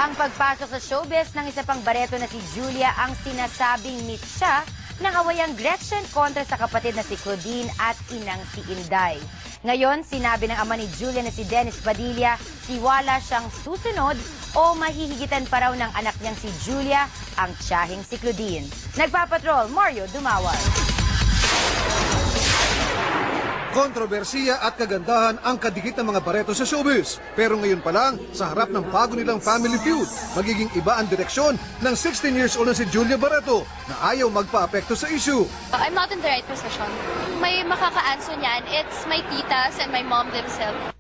Ang pagpasok sa showbiz ng isa pang bareto na si Julia ang sinasabing meet siya ng awayang Gretchen kontra sa kapatid na si Claudine at inang si Inday. Ngayon, sinabi ng ama ni Julia na si Dennis Padilla, tiwala siyang susunod o mahihigitan pa raw ng anak niyang si Julia ang tiyahing si Claudine. Nagpapatrol, Mario Dumawal. Kontrobersiya at kagandahan ang kadikit ng mga bareto sa showbiz. Pero ngayon pa lang, sa harap ng bago nilang family feud, magiging iba ang direksyon ng 16 years old na si Julia Barreto na ayaw magpa-apekto sa issue. I'm not in the right position. May makaka-answer niyan, it's my titas and my mom themselves.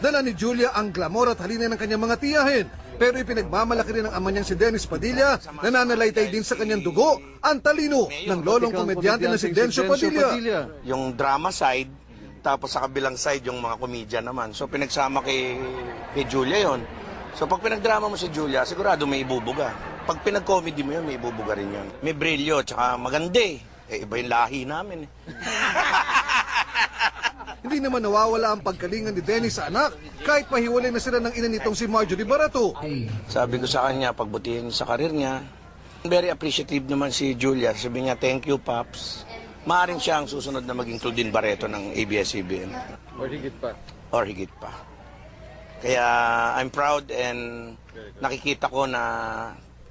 Dala ni Julia ang glamor at halina ng kanyang mga tiyahin. Pero ipinagmamalaki rin ng ama niyang si Dennis Padilla, nananalaytay din sa kanyang dugo ang talino ng lolong komedyante na si Dencio Padilla. Yung drama side, tapos sa kabilang side yung mga komedya naman. So pinagsama kay Julia yon. So pag pinagdrama mo si Julia, sigurado may ibubuga. Pag pinag-comedy mo yun, may ibubuga rin yun. May brilyo, tsaka maganda eh. Iba yung lahi namin eh. Hindi naman nawawala ang pagkalingan ni Dennis sa anak kahit pahiwalay na sila ng ina nitong si Marjorie Barreto. Sabi ko sa kanya, pagbutihin sa karir niya. Very appreciative naman si Julia. Sabi niya, thank you, Paps. Maaring siya ang susunod na maging Claudine Barreto ng ABS-CBN. Or higit pa. Or higit pa. Kaya I'm proud and nakikita ko na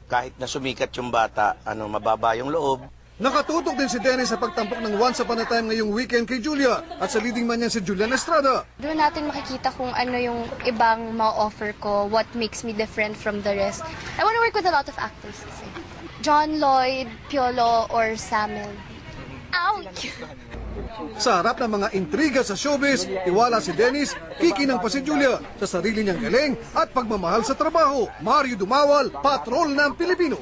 kahit na sumikat yung bata, mababa yung loob. Nakatutok din si Dennis sa pagtampok ng Once Upon a Time ngayong weekend kay Julia at sa leading man niya si Julian Estrada. Doon natin makikita kung ano yung ibang ma-offer ko, what makes me different from the rest. I want to work with a lot of actors kasi. John Lloyd, Piolo, or Samuel. Ouch! Sa harap ng mga intriga sa showbiz, tiwala si Dennis, kikinang pa si Julia sa sarili niyang galing at pagmamahal sa trabaho. Mario Dumawal, Patrol ng Pilipino.